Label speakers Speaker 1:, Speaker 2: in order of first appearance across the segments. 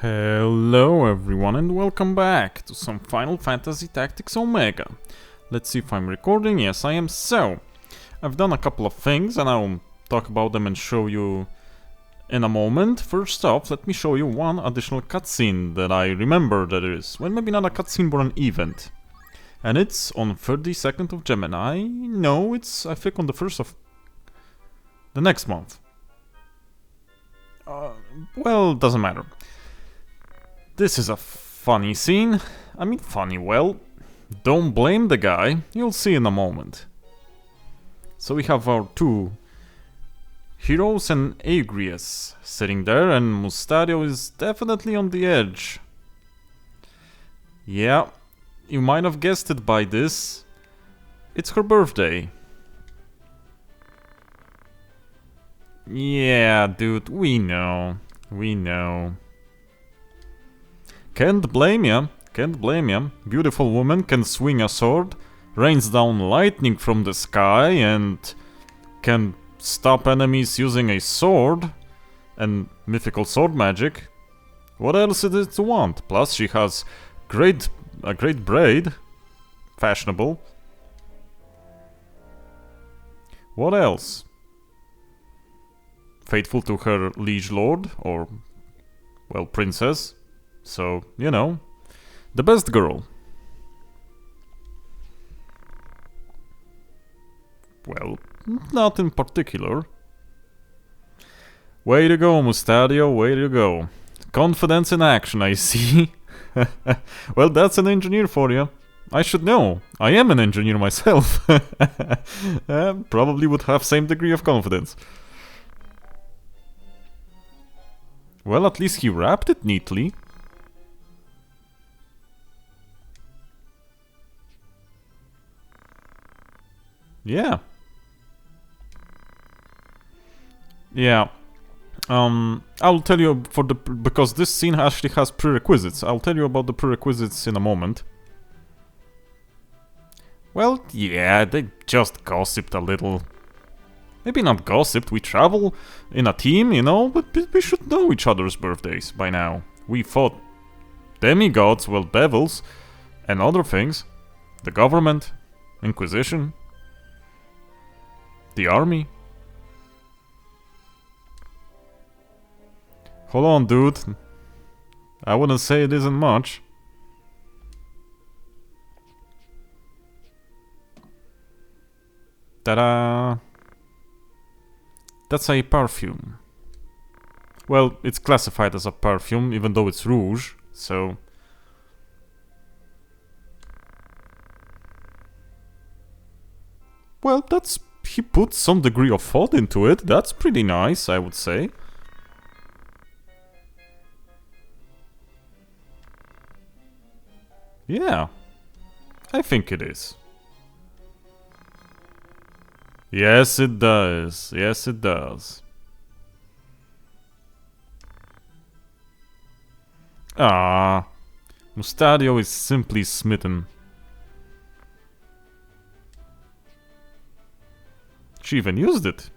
Speaker 1: Hello everyone and welcome back to some Final Fantasy Tactics Omega. Let's see if I'm recording. Yes, I am. So, I've done a couple of things and I'll talk about them and show you in a moment. First off, let me show you one additional cutscene that I remember that there is. Well, maybe not a cutscene but an event. And it's on 32nd of Gemini. No, it's I think on the 1st of the next month. Well, doesn't matter. This is a funny scene. I mean funny, well, don't blame the guy, you'll see in a moment. So we have our two heroes and Agrias sitting there, and Mustadio is definitely on the edge. Yeah, you might have guessed it by this. It's her birthday. Yeah, dude, we know. We know. Can't blame ya, can't blame ya. Beautiful woman can swing a sword, rains down lightning from the sky, and can stop enemies using a sword and mythical sword magic. What else is it to want? Plus she has a great braid, fashionable. What else? Faithful to her liege lord, or, well, princess. So, you know, the best girl. Well, not in particular. Way to go, Mustadio, way to go. Confidence in action, I see. Well, that's an engineer for you. I should know. I am an engineer myself. Probably would have same degree of confidence. Well, at least he wrapped it neatly. Yeah. Yeah. I'll tell you because this scene actually has prerequisites. I'll tell you about the prerequisites in a moment. Well, yeah, they just gossiped a little. Maybe not gossiped, we travel in a team, you know, but we should know each other's birthdays by now. We fought demigods, well, devils, and other things. The government, Inquisition, the army. Hold on, dude. I wouldn't say it isn't much. Ta-da! That's a perfume. Well, it's classified as a perfume, even though it's rouge, so... Well, that's... he put some degree of thought into it. That's pretty nice, I would say. Yeah, I think it is. Yes, it does. Yes, it does. Ah, Mustadio is simply smitten. She even used it.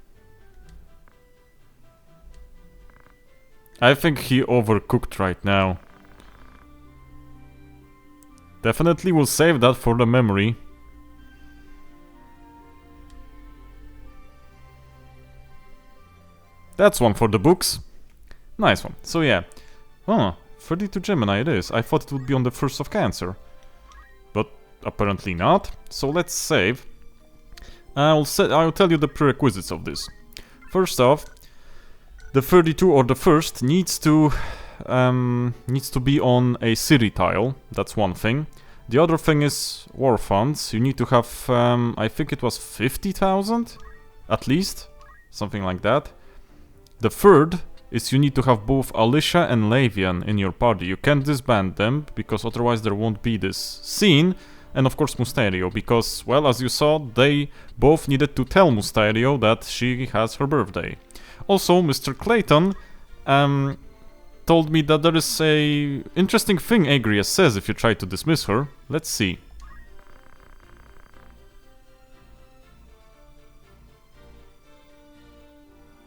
Speaker 1: I think he overcooked right now. Definitely will save that for the memory. That's one for the books. Nice one. So yeah. Oh, 32 Gemini it is. I thought it would be on the 1st of Cancer. But apparently not. So let's save. I'll tell you the prerequisites of this. First off, the 32 or the 1st needs to be on a city tile. That's one thing. The other thing is war funds. You need to have, I think it was 50,000 at least, something like that. The third is you need to have both Alicia and Lavian in your party. You can't disband them because otherwise there won't be this scene. And of course Mustadio, because, well, as you saw, they both needed to tell Mustadio that she has her birthday. Also, Mr. Clayton told me that there is a interesting thing Agrias says if you try to dismiss her. Let's see.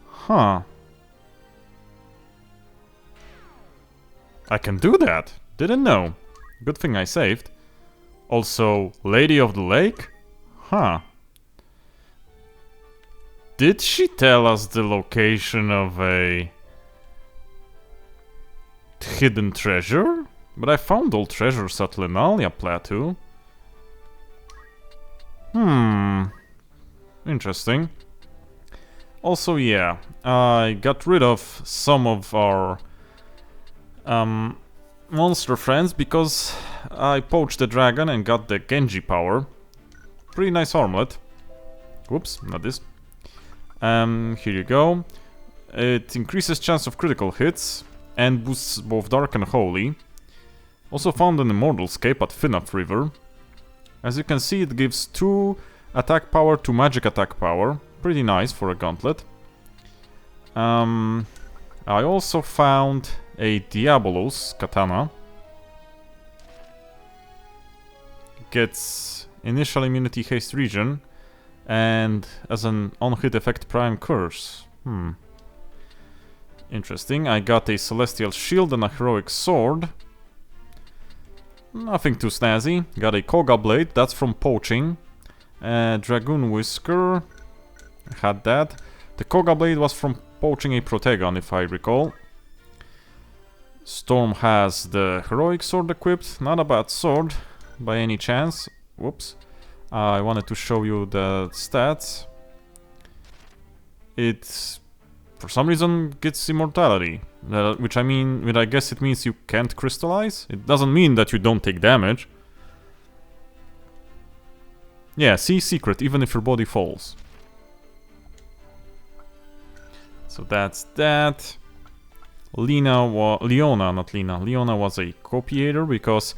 Speaker 1: Huh. I can do that. Didn't know. Good thing I saved. Also, Lady of the Lake? Huh. Did she tell us the location of a hidden treasure? But I found all treasures at Lenalia Plateau. Interesting. Also, yeah, I got rid of some of our monster friends because I poached the dragon and got the Genji power. Pretty nice armlet. Whoops, not this. Here you go. It increases chance of critical hits and boosts both Dark and Holy. Also found an Immortal Scape at Finaf River. As you can see, it gives 2 attack power to magic attack power. Pretty nice for a gauntlet. I also found a Diabolos katana. Gets initial immunity haste regen, and as an on-hit effect prime curse. Interesting. I got a celestial shield and a heroic sword. Nothing too snazzy. Got a Koga blade, that's from poaching. Dragoon whisker. I had that. The Koga blade was from poaching a Protegon, if I recall. Storm has the heroic sword equipped. Not a bad sword, by any chance. Whoops. I wanted to show you the stats. It, for some reason, gets immortality. Which I guess it means you can't crystallize. It doesn't mean that you don't take damage. Yeah, see, secret, even if your body falls. So that's that. Leona was a copiator because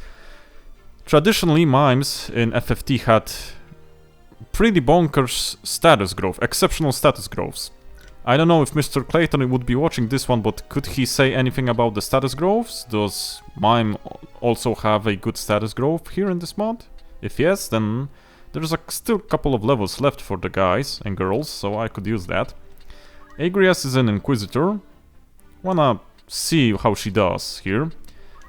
Speaker 1: traditionally mimes in FFT had pretty bonkers status growth, exceptional status growths. I don't know if Mr. Clayton would be watching this one, but could he say anything about the status growths? Does mime also have a good status growth here in this mod? If yes, then there's still a couple of levels left for the guys and girls, so I could use that. Agrias is an Inquisitor. Wanna see how she does here.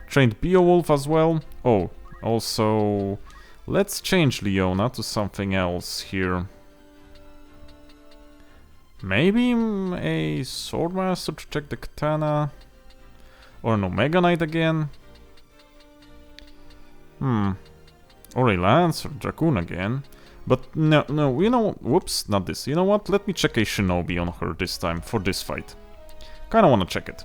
Speaker 1: Trained Beowulf as well. Oh, also, let's change Leona to something else here. Maybe a Swordmaster to check the katana. Or an Omega Knight again. Or a Lance or Dragoon again. But no, you know, whoops, not this. You know what? Let me check a Shinobi on her this time for this fight. Kinda wanna check it.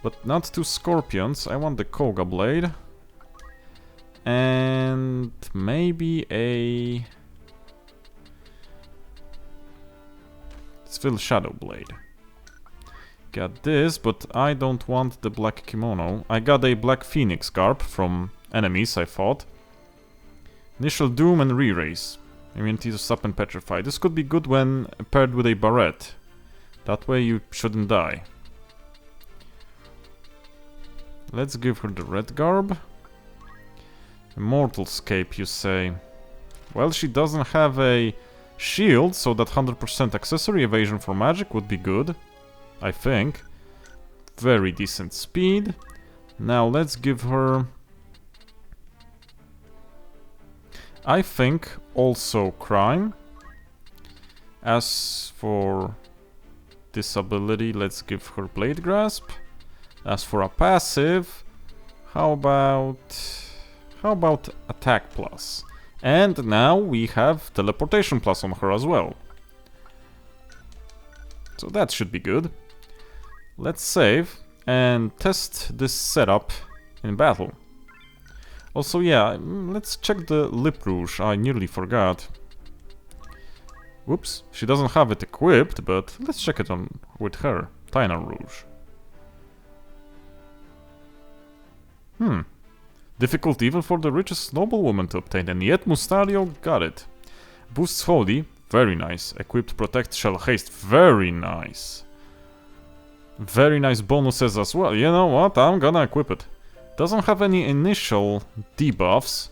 Speaker 1: But not 2 Scorpions. I want the Koga Blade. And maybe a Svil Shadow Blade. Got this, but I don't want the black kimono. I got a black Phoenix Garb from enemies, I thought. Initial Doom and Re-Raise. Immunity to Sap and Petrify. This could be good when paired with a Barret. That way you shouldn't die. Let's give her the red garb. Immortal Scape, you say. Well, she doesn't have a shield, so that 100% accessory evasion for magic would be good. I think. Very decent speed. Now let's give her... I think also crime. As for this ability, let's give her Blade Grasp. As for a passive, how about attack plus? And now we have teleportation plus on her as well. So that should be good. Let's save and test this setup in battle. Also, yeah, let's check the Lip Rouge. I nearly forgot. Whoops, she doesn't have it equipped, but let's check it on with her. Tina Rouge. Difficult even for the richest noblewoman to obtain, and yet Mustario got it. Boosts Holy, very nice. Equipped Protect Shell Haste, very nice. Very nice bonuses as well. You know what, I'm gonna equip it. Doesn't have any initial debuffs.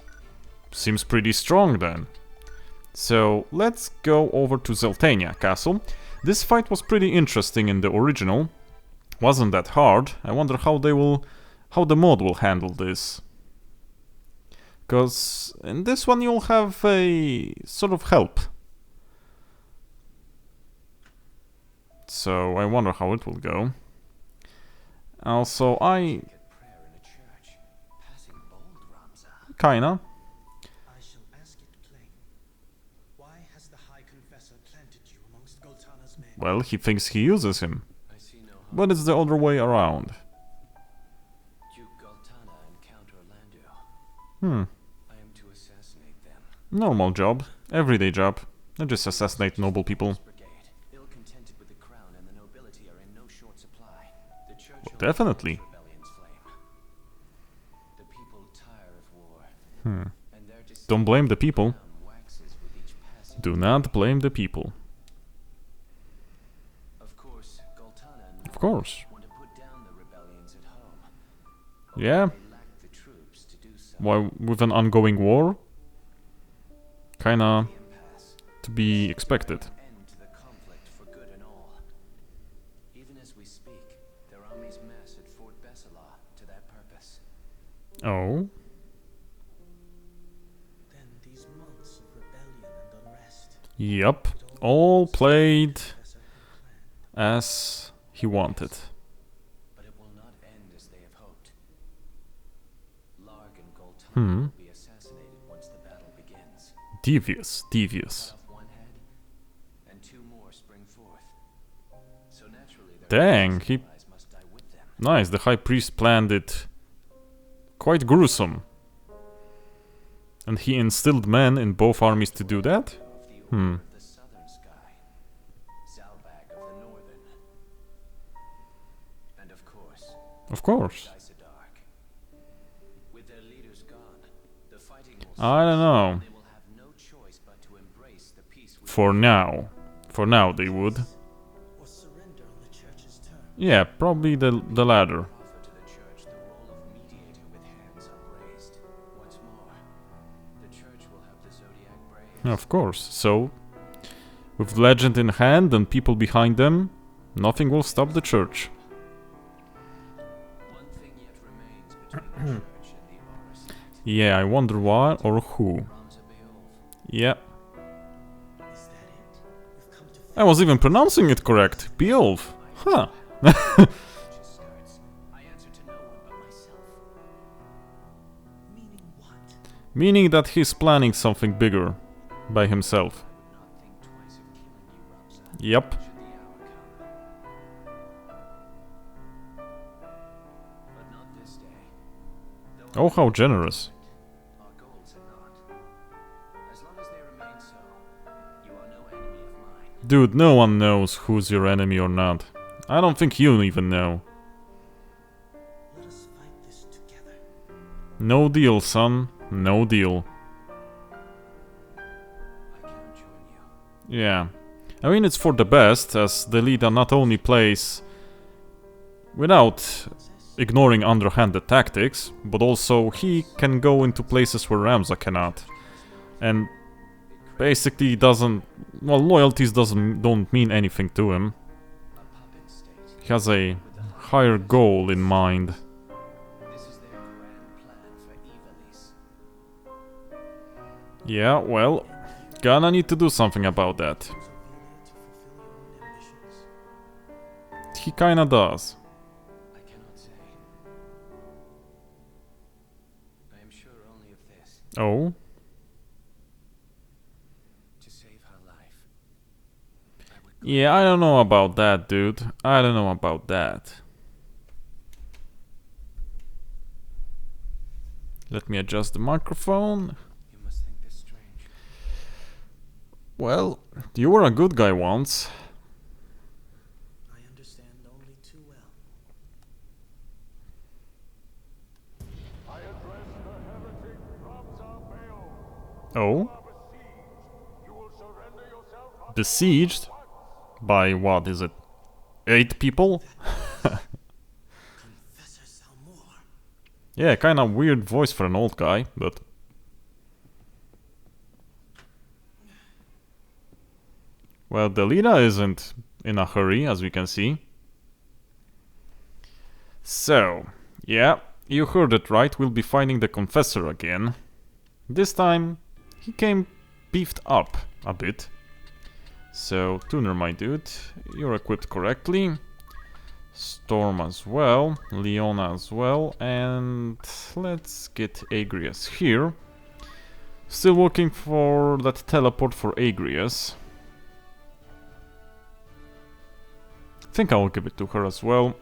Speaker 1: Seems pretty strong then. So let's go over to Zeltennia Castle. This fight was pretty interesting in the original. Wasn't that hard. I wonder how they will how the mod will handle this. Because in this one you'll have a sort of help. So I wonder how it will go. Also, kinda.
Speaker 2: I shall ask it plain. Why has the High Confessor planted you amongst Goltana's men?
Speaker 1: Well, he thinks he uses him. But it's the other way around.
Speaker 3: Duke Goltana and Count Orlando.
Speaker 1: Hmm.
Speaker 3: I am to assassinate them.
Speaker 1: Normal job. Everyday job. They just assassinate noble people.
Speaker 3: Brigade, ill-contented with the crown and the nobility, are in no short supply. The church
Speaker 1: Well, definitely.
Speaker 3: rebellion's flame. The people tire of war. And their
Speaker 1: Don't blame the people.
Speaker 3: waxes with each passing.
Speaker 1: Do not blame the people.
Speaker 3: Of course, Goltana and
Speaker 1: Of course.
Speaker 3: want to put down the rebellions at home.
Speaker 1: Yeah.
Speaker 3: They lack the troops to do so.
Speaker 1: Why, with an ongoing war? Kinda
Speaker 3: Impasse.
Speaker 1: to be expected.
Speaker 3: End to the conflict for good and all. Even as we speak, their armies mass at Fort Besselah to that purpose.
Speaker 1: Oh.
Speaker 2: Then these months of rebellion and unrest.
Speaker 1: Yep. All played
Speaker 2: Confessor had planned.
Speaker 1: as he wanted.
Speaker 3: But it will not end as they have hoped. Larg and Goltana
Speaker 1: Hmm.
Speaker 3: will be assassinated once the battle begins.
Speaker 1: Devious, devious.
Speaker 3: Cut off one head, and two more spring forth. So naturally, their
Speaker 1: Dang, he...
Speaker 3: allies must die with them.
Speaker 1: Nice, the High Priest planned it quite gruesome. And he instilled men in both armies to do that?
Speaker 3: Of the
Speaker 1: Hmm.
Speaker 3: order of the southern sky, Zalbag of the northern, and of course,
Speaker 1: Of course.
Speaker 3: Dysadark. With their leaders gone, the fighting will
Speaker 1: I don't know.
Speaker 3: They will have no choice but to embrace the peace we
Speaker 1: For now. For now they would.
Speaker 2: Or surrender on the church's terms.
Speaker 1: Yeah, probably the latter.
Speaker 3: offer to the church the role of mediator with hands upraised. What's more, the church will have the Zodiac Braves.
Speaker 1: Of course. So, with legend in hand and people behind them, nothing will stop the church.
Speaker 3: One thing yet remains between the church and the Aurus.
Speaker 1: Yeah, I wonder why or who.
Speaker 3: Ramza Beowulf.
Speaker 1: Yeah.
Speaker 2: Is that it? You've come to
Speaker 1: I was even pronouncing it correct. Beowulf. Huh.
Speaker 3: Church's skirts. I answer to no one but myself.
Speaker 2: meaning what?
Speaker 1: Meaning that he's planning something bigger by himself.
Speaker 3: I would not think twice of killing you, Ramza.
Speaker 1: Yep.
Speaker 3: Should the hour come. But not this day. Though
Speaker 1: Oh, how generous.
Speaker 3: our goals are not. As long as they remain so, you are no enemy of mine.
Speaker 1: Dude, no one knows who's your enemy or not. I don't think you even know.
Speaker 2: Let us fight this together.
Speaker 1: No deal, son. No deal.
Speaker 3: I cannot join you.
Speaker 1: Yeah. I mean, it's for the best, as Delita not only plays without ignoring underhanded tactics, but also he can go into places where Ramza cannot. And basically doesn't... well, loyalties don't mean anything to him.
Speaker 3: A puppet state.
Speaker 1: He has a higher goal in mind.
Speaker 3: This is their grand plan for Ivalice.
Speaker 1: Yeah, well, gonna need to do something about that.
Speaker 2: Use Ophelia to fulfill your own ambitions.
Speaker 1: He kinda does.
Speaker 3: I cannot say. I am sure only of this.
Speaker 1: Oh?
Speaker 3: To save her life. I would
Speaker 1: Yeah, I don't know about that, dude. I don't know about that. Let me adjust the microphone.
Speaker 3: You must think this strange.
Speaker 1: Well, you were a good guy once.
Speaker 2: I understand only too well.
Speaker 4: I address the heretic Ramza Beowulf.
Speaker 1: Oh?
Speaker 4: Are besieged. You will surrender yourself unto
Speaker 1: Besieged? By what is it? 8 people?
Speaker 2: Confessor Salmor.
Speaker 1: Yeah, kinda weird voice for an old guy, but... well, Delita isn't in a hurry, as we can see. So, yeah, You heard it right, we'll be fighting the Confessor again. This time, he came beefed up a bit. So, Tuner, my dude, you're equipped correctly. Storm as well, Leona as well, and let's get Agrias here. Still looking for that teleport for Agrias. Think I'll give it to her as well.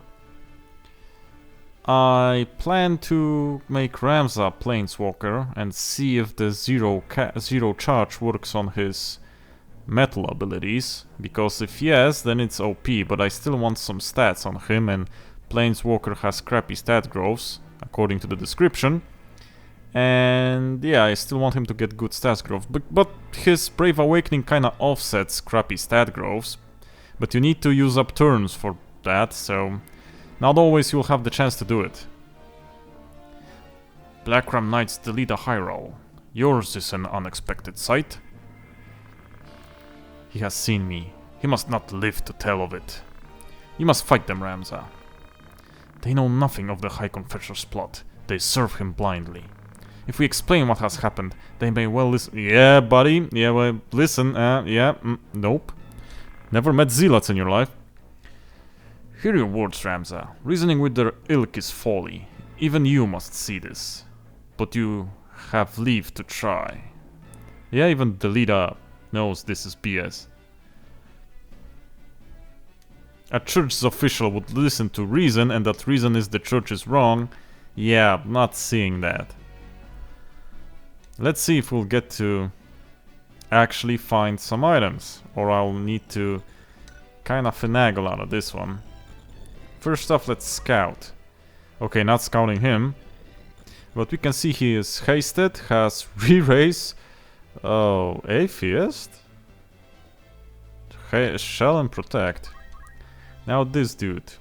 Speaker 1: I plan to make Ramza Planeswalker and see if the zero charge works on his metal abilities, because if yes, then it's OP, but I still want some stats on him, and Planeswalker has crappy stat growths, according to the description. And yeah, I still want him to get good stat growth, but his Brave Awakening kinda offsets crappy stat growths. But you need to use up turns for that, so not always you'll have the chance to do it. Blackram Knight's Delita high roll. Yours is an unexpected sight. He has seen me. He must not live to tell of it. You must fight them, Ramza. They know nothing of the High Confessor's plot. They serve him blindly. If we explain what has happened, they may well listen. Yeah, buddy. Yeah, well, listen. Nope. Never met zealots in your life. Hear your words, Ramza. Reasoning with their ilk is folly. Even you must see this. But you have leave to try. Yeah, even Delita knows this is BS. A church's official would listen to reason, and that reason is the church is wrong. Yeah, not seeing that. Let's see if we'll get to actually find some items, or I'll need to kinda finagle out of this one. First off, let's scout. Okay, not scouting him, but we can see he is hasted, has re-raise. Oh, Atheist? Shell and Protect. Now this dude.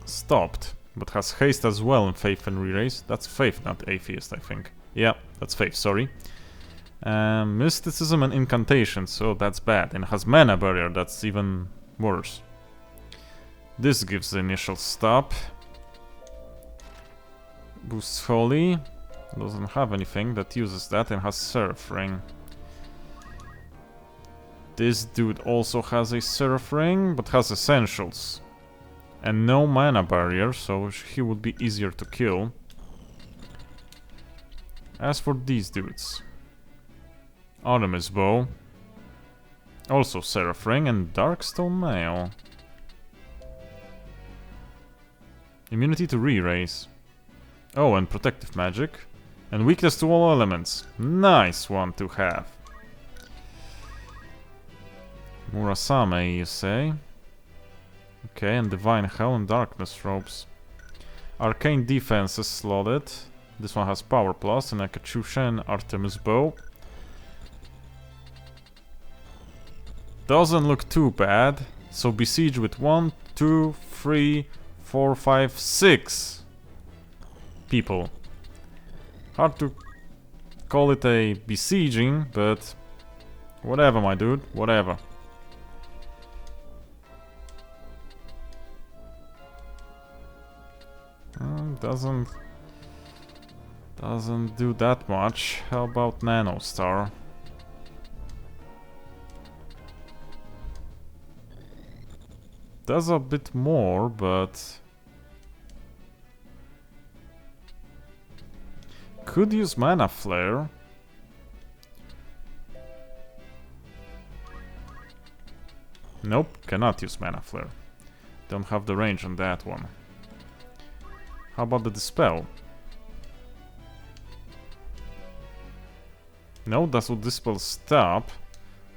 Speaker 1: Stopped, but has haste as well in Faith and re-raise. That's Faith, not Atheist, I think. Yeah, that's Faith, sorry. Mysticism and Incantation, so that's bad. And has Mana Barrier, that's even worse. This gives the initial stop. Boosts Holy. Doesn't have anything that uses that, and has Seraph Ring. This dude also has a Seraph Ring, but has Essentials. And no Mana Barrier, so he would be easier to kill. As for these dudes, Artemis Bow, also Seraph Ring, and Darkstone Mail. Immunity to re-raise. Oh, and Protective Magic. And weakness to all elements. Nice one to have. Murasame, you say? Okay, and Divine Hell and Darkness Robes. Arcane Defense is slotted. This one has Power Plus, and a Katyusha and Artemis Bow. Doesn't look too bad. So Besiege with 1, 2, 3, 4, 5, 6 people. Hard to call it a besieging, but whatever, my dude, whatever. Doesn't do that much. How about Nanostar? Does a bit more, but could use Mana Flare. Nope, cannot use Mana Flare. Don't have the range on that one. How about the Dispel? No, that would Dispel Stop.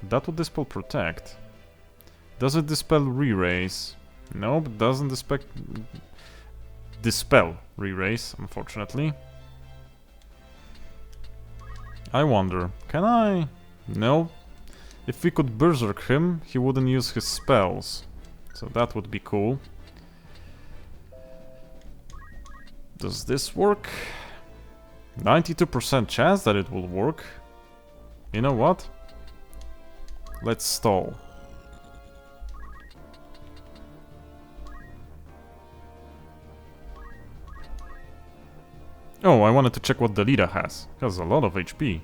Speaker 1: That would Dispel Protect. Does it Dispel Re-Raise? Nope, doesn't Dispel Re-Raise, unfortunately. I wonder, can I? No. If we could Berserk him, he wouldn't use his spells. So that would be cool. Does this work? 92% chance that it will work. You know what? Let's stall. Oh, I wanted to check what Delita has. He has a lot of HP.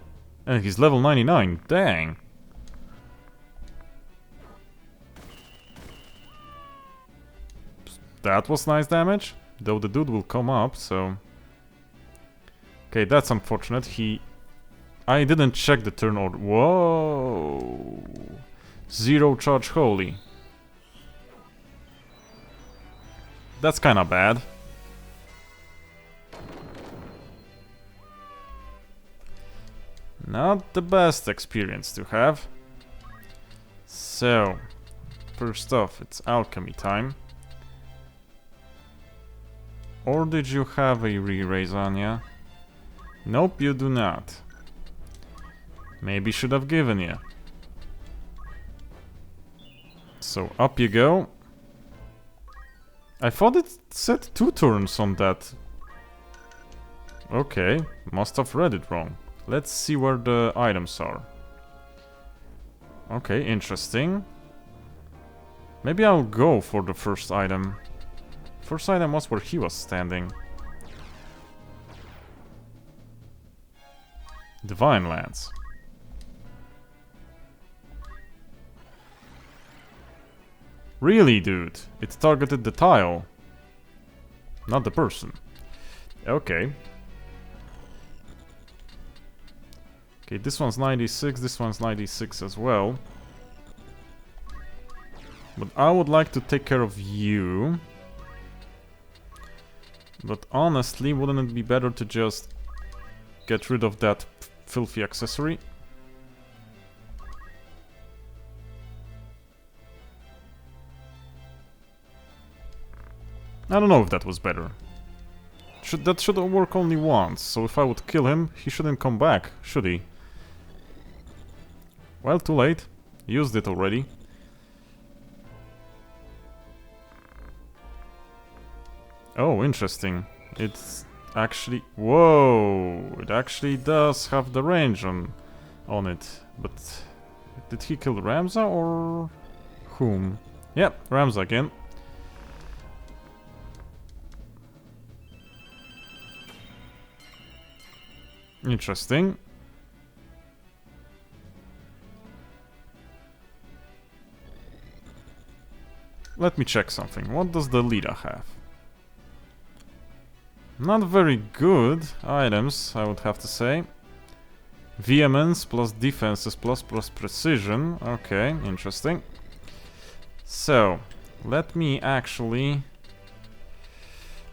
Speaker 1: And he's level 99. Dang. That was nice damage. Though the dude will come up, so... Okay, that's unfortunate. I didn't check the turn order. Whoa! Zero charge holy. That's kinda bad. Not the best experience to have. So, first off, it's alchemy time. Or did you have a re-raise on ya? Nope, you do not. Maybe should have given you. So up you go. I thought it said 2 turns on that. Okay, must have read it wrong. Let's see where the items are. Okay, interesting. Maybe I'll go for the first item. First item was where he was standing. Divine Lance. Really, dude? It targeted the tile. Not the person. Okay. Okay, this one's 96, this one's 96 as well. But I would like to take care of you. But honestly, wouldn't it be better to just get rid of that filthy accessory? I don't know if that was better. That should work only once, so if I would kill him, he shouldn't come back, should he? Well, too late. Used it already. Oh, interesting. It's actually... Whoa! It actually does have the range on it. But... Did he kill Ramza or... whom? Yep, Ramza again. Interesting. Let me check something. What does Delita have? Not very good items, I would have to say. Vehemence plus defenses plus precision. Okay, interesting. So, let me actually...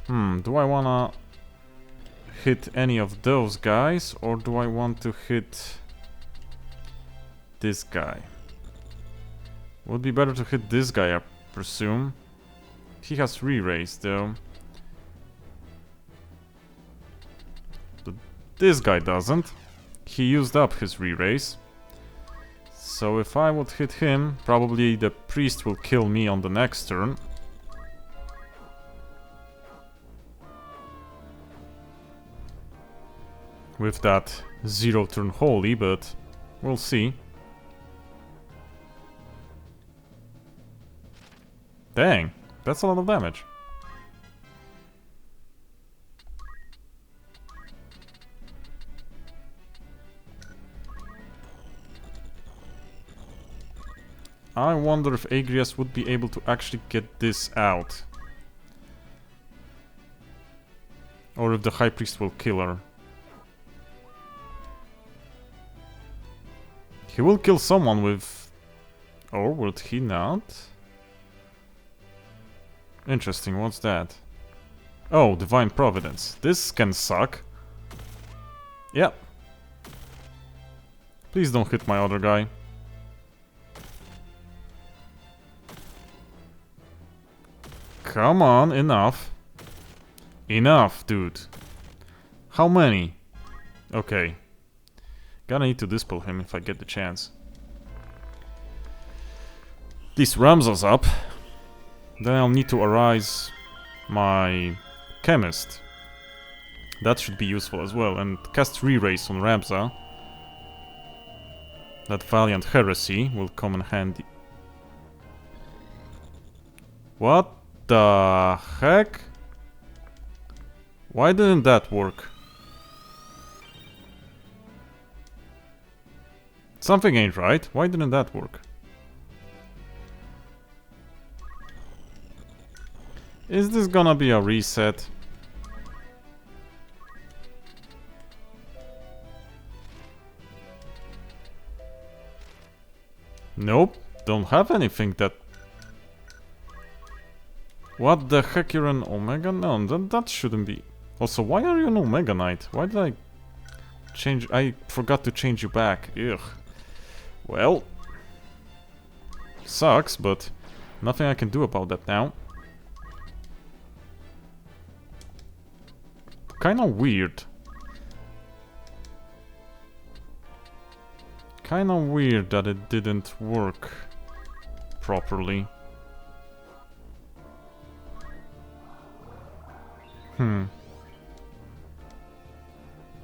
Speaker 1: do I wanna hit any of those guys, or do I want to hit this guy? Would be better to hit this guy, I presume. He has re-raise though. But this guy doesn't. He used up his re-raise. So if I would hit him, probably the priest will kill me on the next turn. With that 0 turn holy, but we'll see. Dang, that's a lot of damage. I wonder if Agrias would be able to actually get this out. Or if the High Priest will kill her. He will kill someone with... Or would he not? Interesting, what's that? Oh, Divine Providence. This can suck. Yep. Please don't hit my other guy. Come on, enough. Enough, dude. How many? Okay. Gonna need to dispel him if I get the chance. This Ramza's up. Then I'll need to arise my chemist. That should be useful as well. And cast re-raise on Ramza. That Valiant Heresy will come in handy. What the heck? Why didn't that work? Something ain't right. Why didn't that work? Is this gonna be a reset? Nope. Don't have anything that... What the heck, you're an Omega? No, that shouldn't be. Also, why are you an Omega Knight? Why did I change? I forgot to change you back. Ugh. Well, sucks, but nothing I can do about that now. Kinda weird. Kinda weird that it didn't work properly.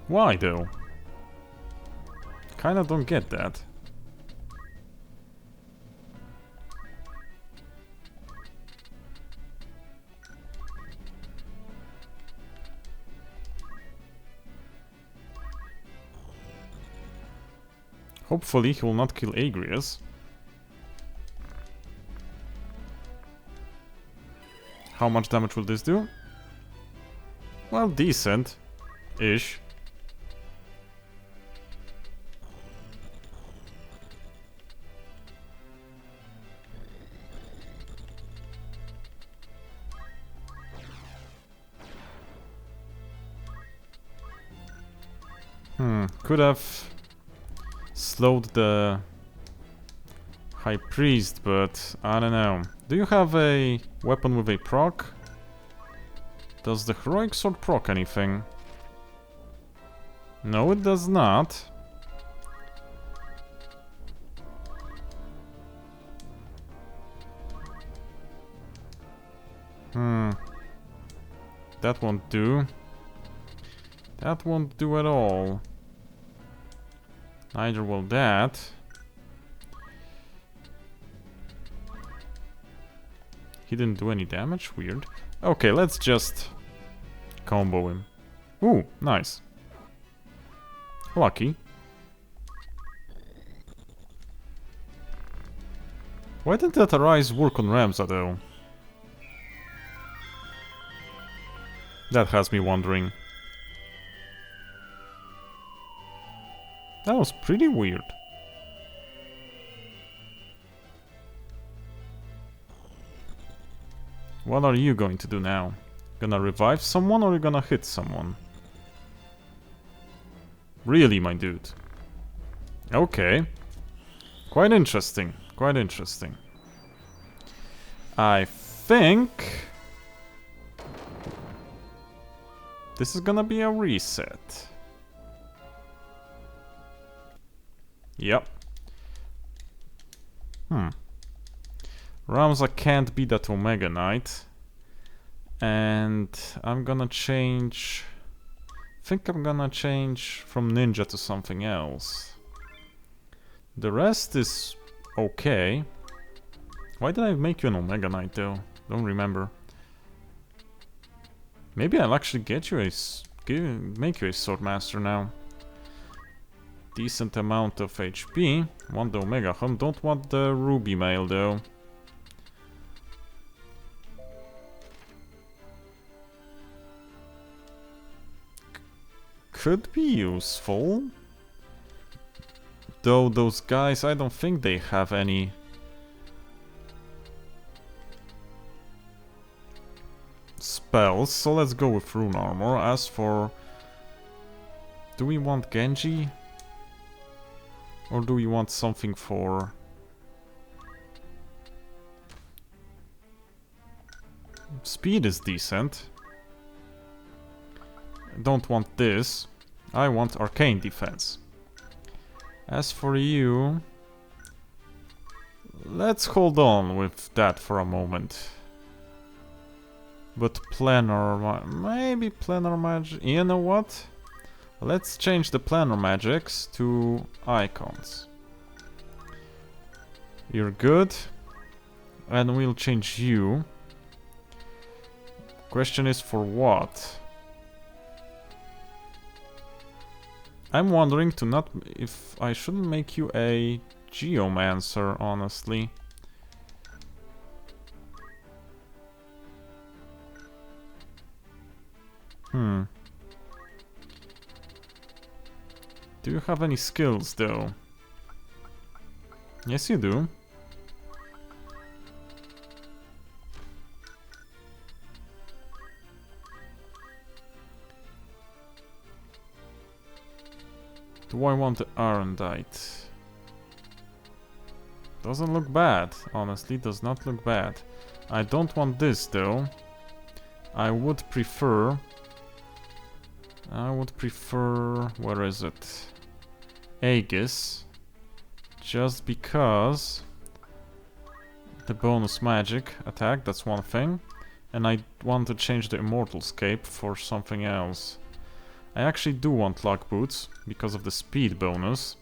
Speaker 1: Why though? Kinda don't get that. Hopefully he will not kill Agrias. How much damage will this do? Well, decent-ish. Could have slowed the High Priest, but I don't know. Do you have a weapon with a proc? Does the Heroic Sword proc anything? No, it does not. That won't do. That won't do at all. Neither will that. He didn't do any damage? Weird. Okay, let's just combo him. Ooh, nice. Lucky. Why didn't that Arise work on Ramza though? That has me wondering. That was pretty weird. What are you going to do now? Gonna revive someone or you gonna hit someone? Really, my dude? Okay. Quite interesting. Quite interesting. I think... this is gonna be a reset. Yep. Ramza can't be that Omega Knight. And I'm gonna change... I think I'm gonna change from Ninja to something else. The rest is okay. Why did I make you an Omega Knight though? Don't remember. Maybe I'll actually get you make you a Swordmaster now. Decent amount of HP. Want the Omega Hum, don't want the Ruby Mail though. Could be useful. Though those guys, I don't think they have any... spells, so let's go with Rune Armor. As for... do we want Genji? Or do we want something for... speed is decent. Don't want this. I want Arcane Defense. As for you... let's hold on with that for a moment. But Planar... maybe Planar Magic... you know what? Let's change the Planar Magics to Icons. You're good. And we'll change you. Question is for what? I'm wondering to not if I shouldn't make you a geomancer, honestly. Do you have any skills though? Yes, you do. Do I want the Arendite? Doesn't look bad, honestly, does not look bad. I don't want this though. I would prefer... where is it? Agrias. Just because... the bonus magic attack, that's one thing. And I want to change the Immortal Scape for something else. I actually do want Lock Boots, because of the speed bonus.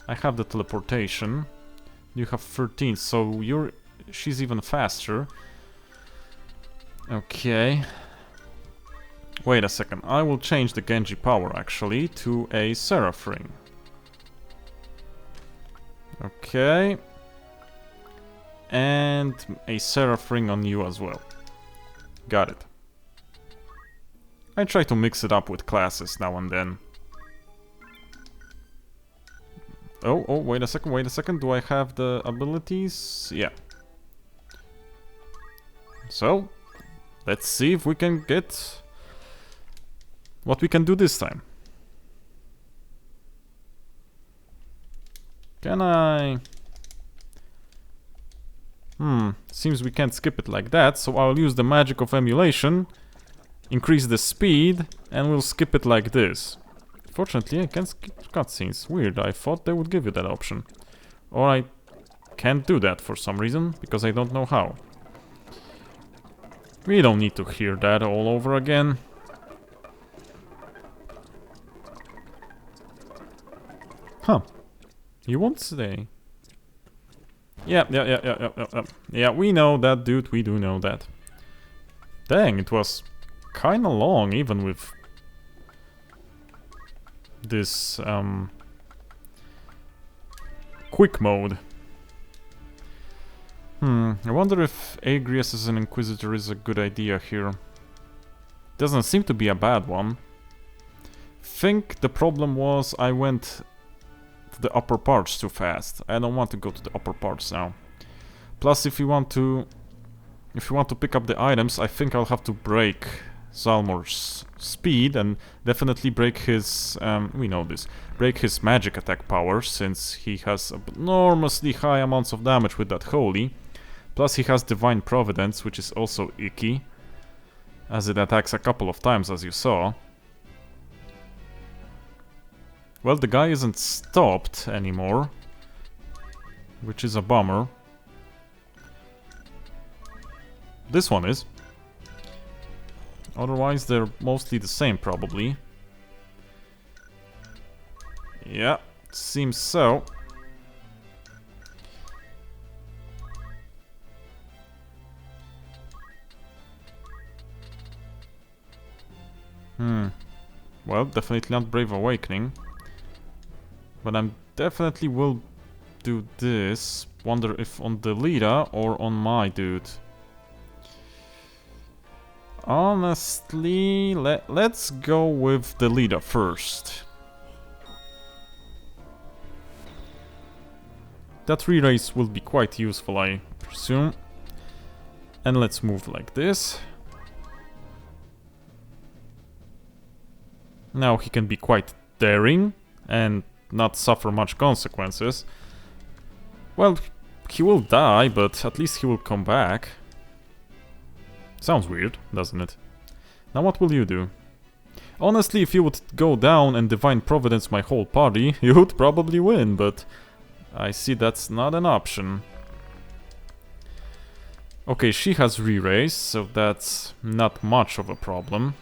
Speaker 1: I have the teleportation. You have 13, so she's even faster. Okay. Wait a second, I will change the Genji power actually to a Seraph Ring. Okay. And a Seraph Ring on you as well. Got it. I try to mix it up with classes now and then. Oh, wait a second, do I have the abilities? Yeah. So, let's see if we can get what we can do this time. Can I... seems we can't skip it like that, so I'll use the magic of emulation, increase the speed, and we'll skip it like this. Fortunately, I can't skip cutscenes. Weird, I thought they would give you that option. Or I can't do that for some reason, because I don't know how. We don't need to hear that all over again. Huh. You won't stay. Yeah, we know that, dude, we do know that. Dang, it was kinda long, even with this, quick mode. I wonder if Agrias as an Inquisitor is a good idea here. Doesn't seem to be a bad one. Think the problem was I went to the upper parts too fast. I don't want to go to the upper parts now. Plus, if you want to pick up the items, I think I'll have to break Zalmor's speed and definitely break his, we know this, break his magic attack power, since he has enormously high amounts of damage with that holy. Plus he has Divine Providence, which is also icky, as it attacks a couple of times, as you saw. Well, the guy isn't stopped anymore, which is a bummer. This one is. Otherwise, they're mostly the same, probably. Yeah, seems so. Well, definitely not Brave Awakening. But I'm definitely will do this. Wonder if on Delita or on my dude. Honestly, let's go with Delita first. That re-raise will be quite useful, I presume. And let's move like this. Now he can be quite daring and not suffer much consequences. Well, he will die, but at least he will come back. Sounds weird, doesn't it? Now what will you do? Honestly, if you would go down and Divine Providence my whole party, you would probably win, but I see that's not an option. Okay, she has re-raise, so that's not much of a problem.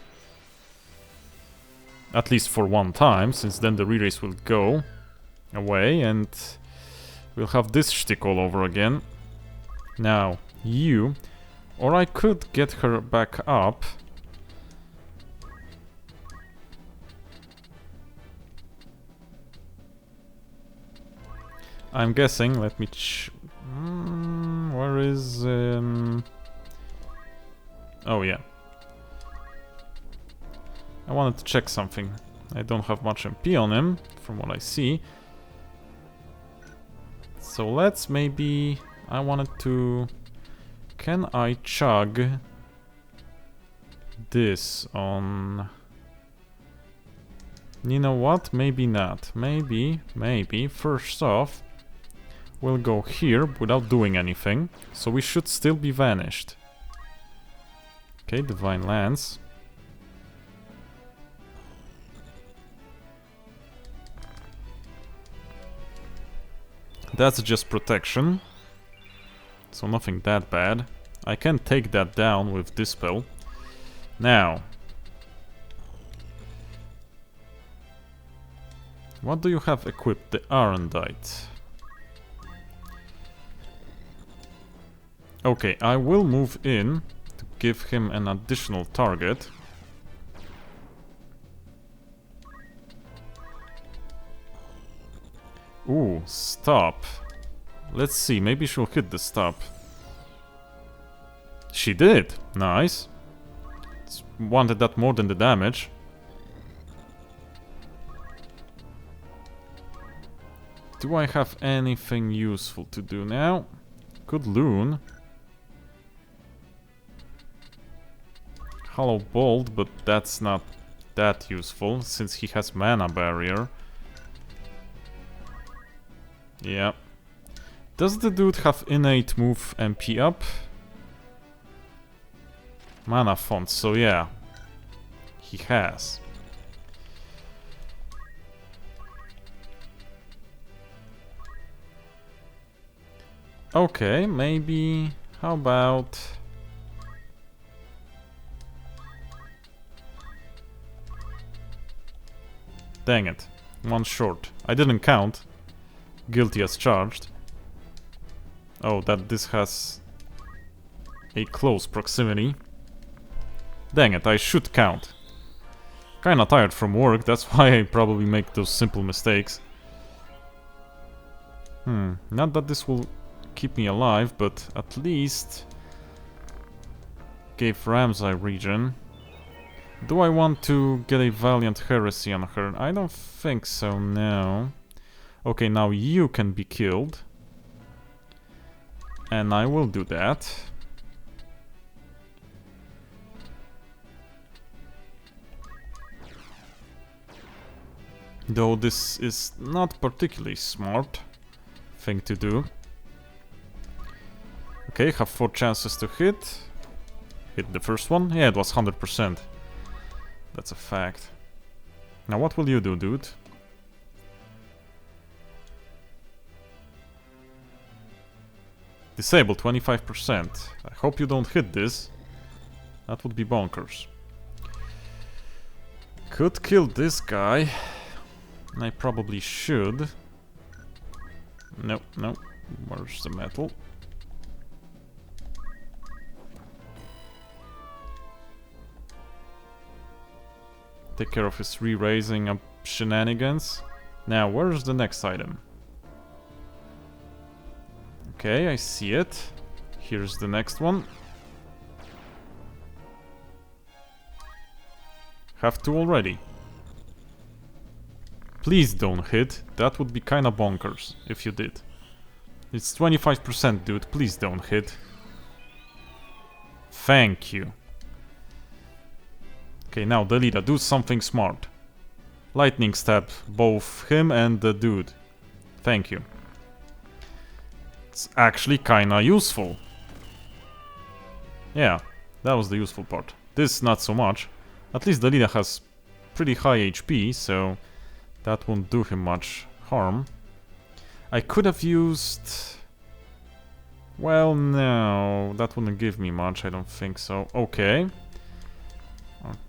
Speaker 1: At least for one time, since then the re-raise will go away and we'll have this shtick all over again. Now, you... Or I could get her back up. I'm guessing, let me where is... Oh yeah. I wanted to check something. I don't have much MP on him, from what I see. So let's maybe... I wanted to... Can I chug this on... You know what? Maybe not. Maybe. First off, we'll go here without doing anything. So we should still be vanished. Okay, Divine Lance. That's just protection. So nothing that bad. I can take that down with this spell. Now. What do you have equipped? The Arendite. Okay, I will move in to give him an additional target. Ooh, stop. Let's see, maybe she'll hit the stop. She did! Nice. Wanted that more than the damage. Do I have anything useful to do now? Good Loon. Hollow Bolt, but that's not that useful since he has Mana Barrier. Yeah. Does the dude have innate move MP up? Mana Font, so yeah. He has. Okay, maybe... How about... Dang it. One short. I didn't count. Guilty as charged. Oh, that this has a close proximity. Dang it, I should count. Kinda tired from work, that's why I probably make those simple mistakes. Not that this will keep me alive, but at least gave Ramsay regen. Do I want to get a Valiant Heresy on her? I don't think so, no. Okay, now you can be killed. And I will do that. Though this is not particularly smart thing to do. Okay, have 4 chances to hit. Hit the first one. Yeah, it was 100%. That's a fact. Now what will you do, dude? Disable 25%. I hope you don't hit this. That would be bonkers. Could kill this guy. I probably should. No, no. Where's the metal? Take care of his re-raising up shenanigans. Now, where's the next item? Okay, I see it. Here's the next one. Have 2 already. Please don't hit. That would be kinda bonkers if you did. It's 25%, dude. Please don't hit. Thank you. Okay, now Delita, do something smart. Lightning stab both him and the dude. Thank you. It's actually kinda useful. Yeah, that was the useful part. This not so much. At least Delita has pretty high HP, so that won't do him much harm. I could have used... Well, no, that wouldn't give me much, I don't think so. Okay.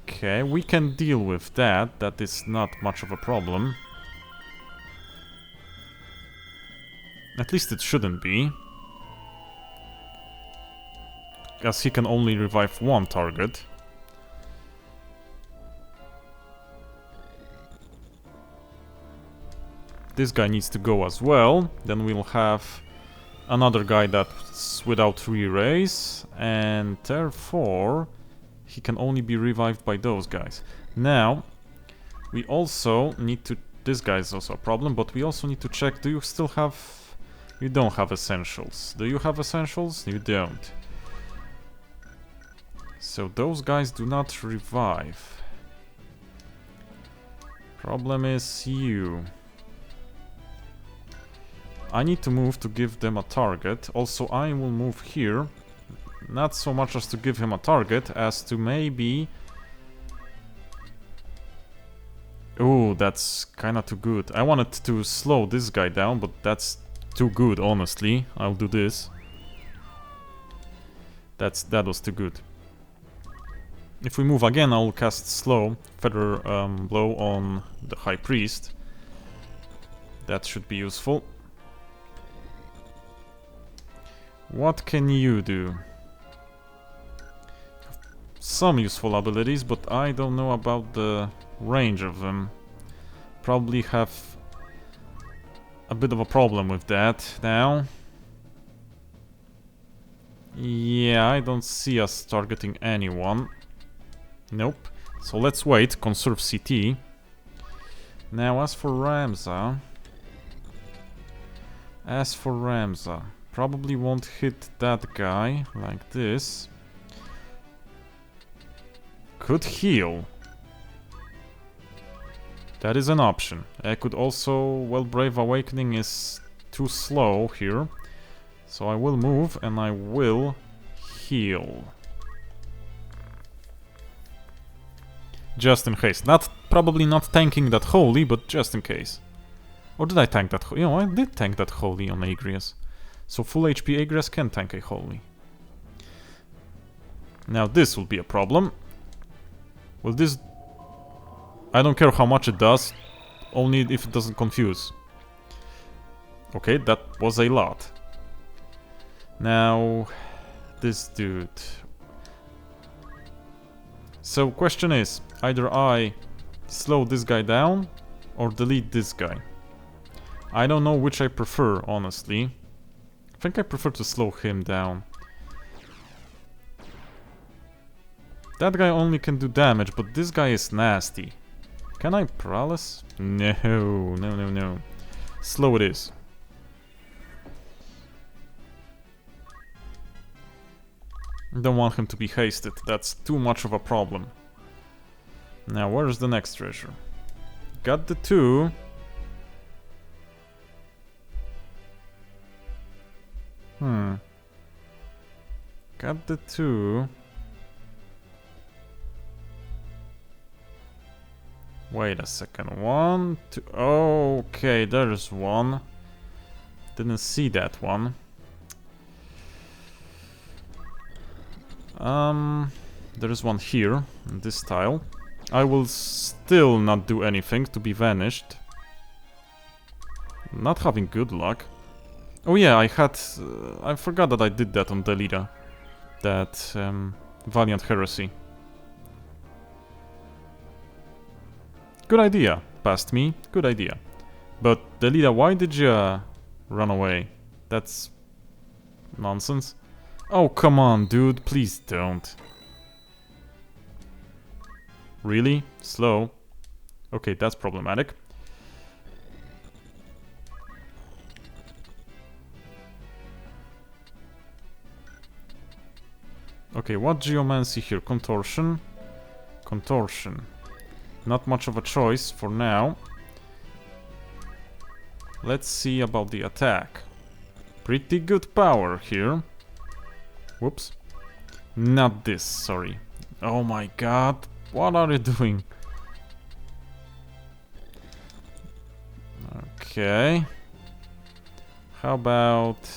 Speaker 1: Okay, we can deal with that. That is not much of a problem. At least it shouldn't be. As he can only revive 1 target. this guy needs to go as well. Then we'll have another guy that's without re-raise, and therefore he can only be revived by those guys. Now, we also need to... This guy is also a problem, but we also need to check, do you still have... You don't have essentials. Do you have essentials? You don't. So those guys do not revive. Problem is you. I need to move to give them a target. Also, I will move here. Not so much as to give him a target, as to maybe... Oh, that's kinda too good. I wanted to slow this guy down, but that's too good, honestly. I'll do this. That was too good. If we move again, I'll cast slow feather blow on the High Priest. That should be useful. What can you do? Some useful abilities, but I don't know about the range of them. Probably have a bit of a problem with that now. Yeah, I don't see us targeting anyone. Nope. So let's wait, conserve CT. Now as for Ramza... Probably won't hit that guy like this. Could heal. That is an option. I could also... Well, Brave Awakening is too slow here. So I will move and I will heal. Just in case. Probably not tanking that holy, but just in case. Or did I tank that holy? You know, I did tank that holy on Agrias. So full HP Agrias can tank a holy. Now this will be a problem. Will this... I don't care how much it does, only if it doesn't confuse. Okay, that was a lot. Now, this dude. So, question is, either I slow this guy down or delete this guy. I don't know which I prefer, honestly. I think I prefer to slow him down. That guy only can do damage, but this guy is nasty. Can I paralysis? No. Slow it is. Don't want him to be hasted. That's too much of a problem. Now, where's the next treasure? Got the 2. Got the 2. Wait a second. 1, 2. Okay, there's one. Didn't see that one. There's one here in this tile. I will still not do anything to be vanished. Not having good luck. Oh yeah, I forgot that I did that on Delita. That Valiant Heresy. Good idea, past me. Good idea. But Delita, why did you run away? That's nonsense. Oh, come on, dude. Please don't. Really? Slow? Okay, that's problematic. Okay, what geomancy here? Contortion? Contortion. Not much of a choice for now. Let's see about the attack. Pretty good power here. Whoops. Not this, sorry. Oh my god. What are you doing? Okay. How about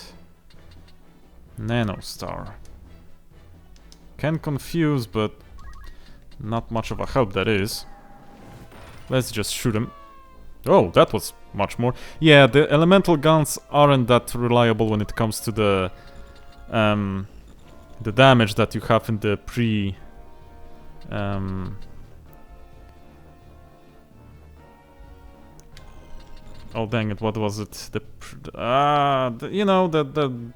Speaker 1: Nanostar? Can confuse, but not much of a help that is. Let's just shoot him. Oh, that was much more. Yeah, the elemental guns aren't that reliable when it comes to the damage that you have in the Oh dang it! What was it? You know, the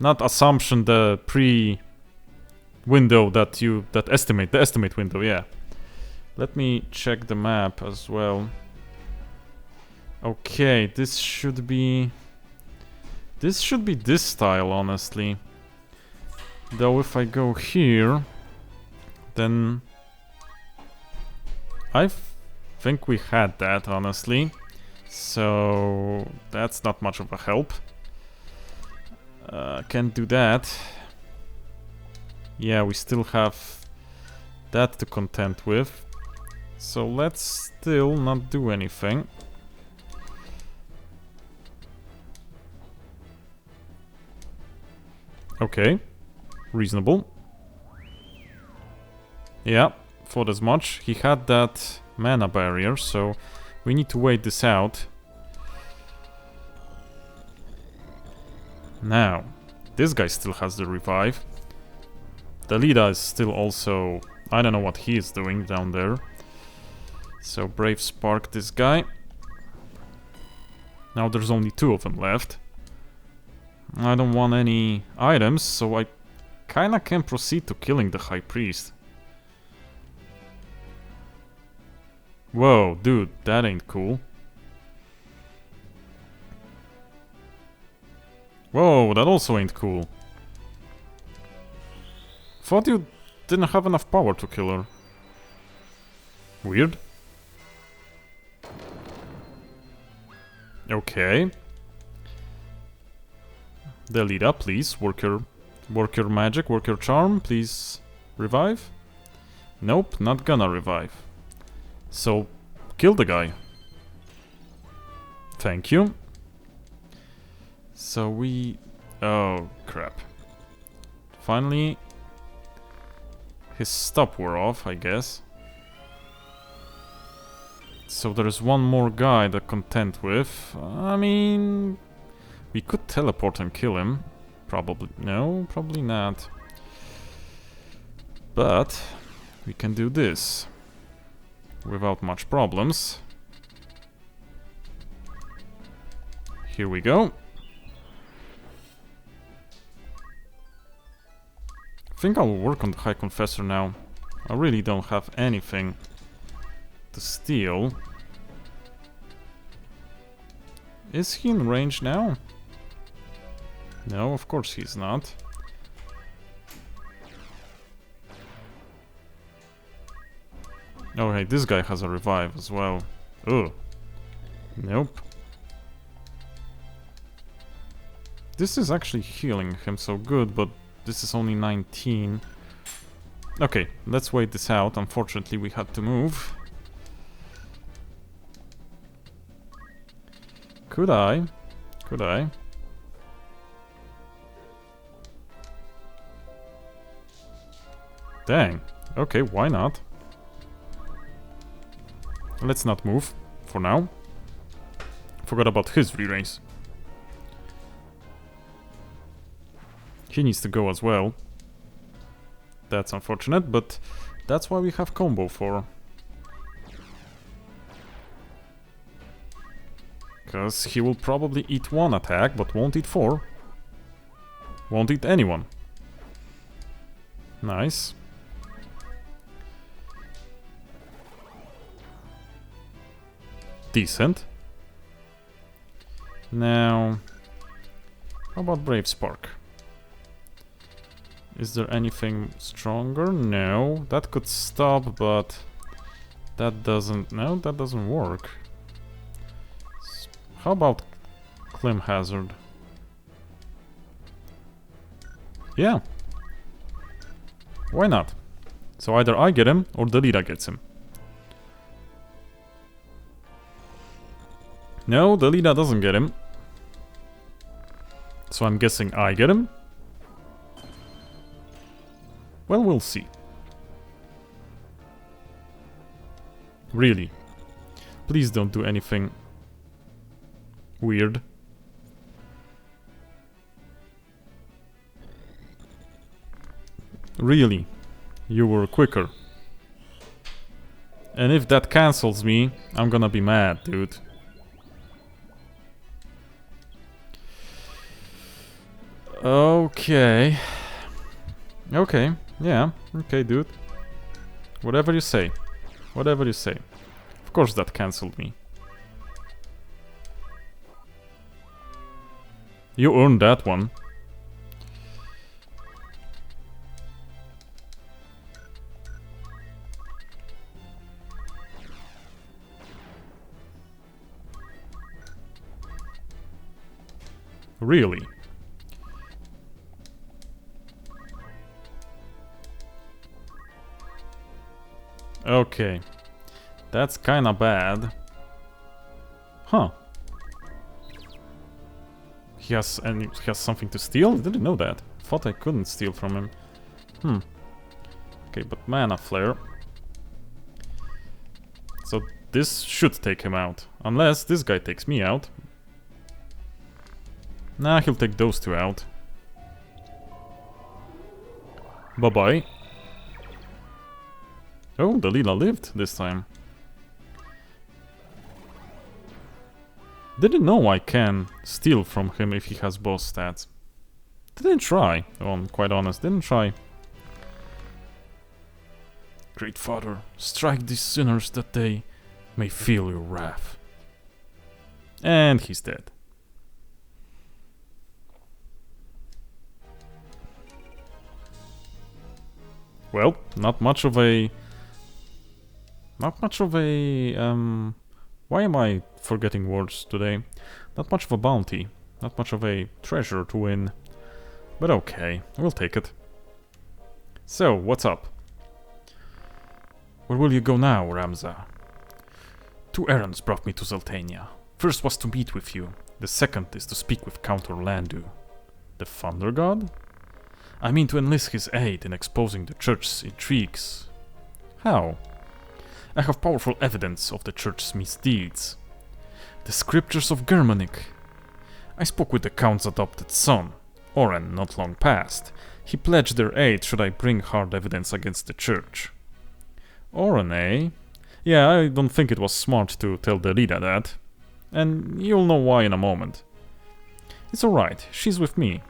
Speaker 1: not assumption, the pre window that estimate window. Yeah. Let me check the map as well. Okay, this should be this style, honestly. Though if I go here, then I think we had that, honestly. So that's not much of a help. Can't do that. Yeah, we still have that to contend with. So let's still not do anything. Okay, reasonable. Yeah, thought as much. He had that mana barrier, so we need to wait this out. Now, this guy still has the revive. Delita is still also... I don't know what he is doing down there. So Brave Spark this guy. Now there's only 2 of them left. I don't want any items, so I kinda can proceed to killing the High Priest. Whoa, dude, that ain't cool. Whoa, that also ain't cool. Thought you didn't have enough power to kill her. Weird. Okay. Delita, please, work your magic, work your charm, please revive. Nope, not gonna revive. So, kill the guy. Thank you. So we... Oh, crap. Finally, his stop wore off, I guess. So there's one more guy to contend with. I mean... We could teleport and kill him. Probably... No, probably not. But... we can do this. Without much problems. Here we go. I think I'll work on the High Confessor now. I really don't have anything to steal. Is he in range now? No, of course he's not. Oh hey, this guy has a revive as well. Ugh. Nope. This is actually healing him so good, but this is only 19. Okay, let's wait this out. Unfortunately, we had to move. Could I? Could I? Dang. Okay, why not? Let's not move, for now. Forgot about his re-raise. He needs to go as well. That's unfortunate, but that's why we have combo for. Because he will probably eat 1 attack, but won't eat 4. Won't eat anyone. Nice. Decent. Now, how about Brave Spark? Is there anything stronger? No, that could stop, but that doesn't... No, that doesn't work. How about Clim Hazard? Yeah. Why not? So either I get him or Delita gets him. No, Delita doesn't get him. So I'm guessing I get him. Well, we'll see. Really. Please don't do anything weird. Really. You were quicker. And if that cancels me, I'm gonna be mad, dude. Okay. Okay, yeah. Okay, dude. Whatever you say. Whatever you say. Of course that cancelled me. You earned that one. Really? Okay. That's kinda bad. Huh. He has something to steal? Didn't know that. Thought I couldn't steal from him. Okay, but mana flare. So this should take him out. Unless this guy takes me out. Nah, he'll take those two out. Bye-bye. Oh, Delita lived this time. Didn't know I can steal from him if he has boss stats. Didn't try, I'm quite honest, didn't try. Great Father, strike these sinners that they may feel your wrath. And he's dead. Well, not much of a... why am I forgetting words today? Not much of a bounty. Not much of a treasure to win. But okay, we'll take it. So, what's up? Where will you go now, Ramza? 2 errands brought me to Zeltennia. First was to meet with you. The second is to speak with Count Orlandu. The Thunder God? I mean to enlist his aid in exposing the church's intrigues. How? I have powerful evidence of the church's misdeeds. The scriptures of Germanic. I spoke with the Count's adopted son, Oren, not long past. He pledged their aid should I bring hard evidence against the church. Oren, eh? Yeah, I don't think it was smart to tell Delita that. And you'll know why in a moment. It's alright, she's with me.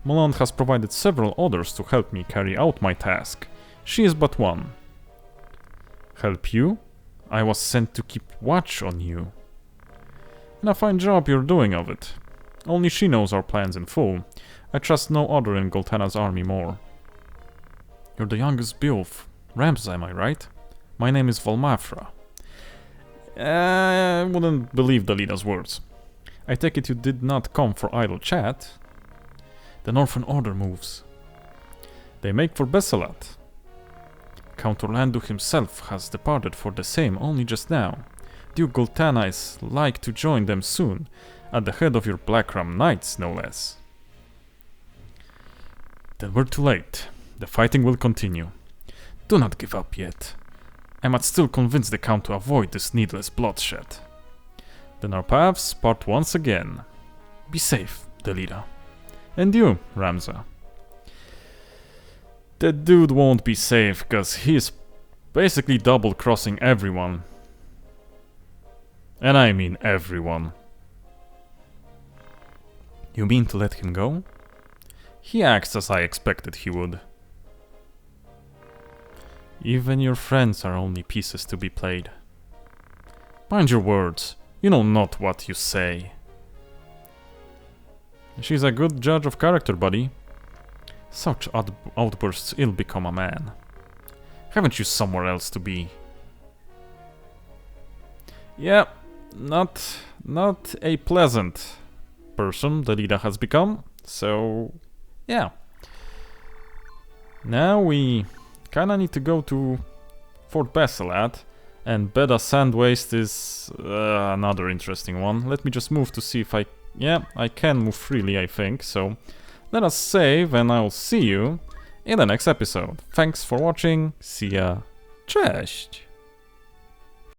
Speaker 1: Moland has provided several others to help me carry out my task. She is but one. Help you? I was sent to keep watch on you. And a fine job you're doing of it. Only she knows our plans in full. I trust no other in Goltana's army more. You're the youngest Beowulf. Ramza, am I right? My name is Volmafra. I wouldn't believe Delita's words. I take it you did not come for idle chat. The Northern Order moves. They make for Besselat. Count Orlandu himself has departed for the same only just now. Duke Goltana is like to join them soon, at the head of your Blackram Knights, no less. Then we're too late. The fighting will continue. Do not give up yet. I must still convince the Count to avoid this needless bloodshed. Then our paths part once again. Be safe, Delita. And you, Ramza. That dude won't be safe, cause he's basically double-crossing everyone. And I mean everyone. You mean to let him go? He acts as I expected he would. Even your friends are only pieces to be played. Mind your words, you know not what you say. She's a good judge of character, buddy. Such outbursts ill become a man. Haven't you somewhere else to be? Yeah, not a pleasant person Delita has become, so yeah. Now we kinda need to go to Fort Besselat, and Beda Sand Waste is another interesting one. Let me just move to see if I can move freely, I think, so let us save and I'll see you in the next episode. Thanks for watching, see ya, cześć!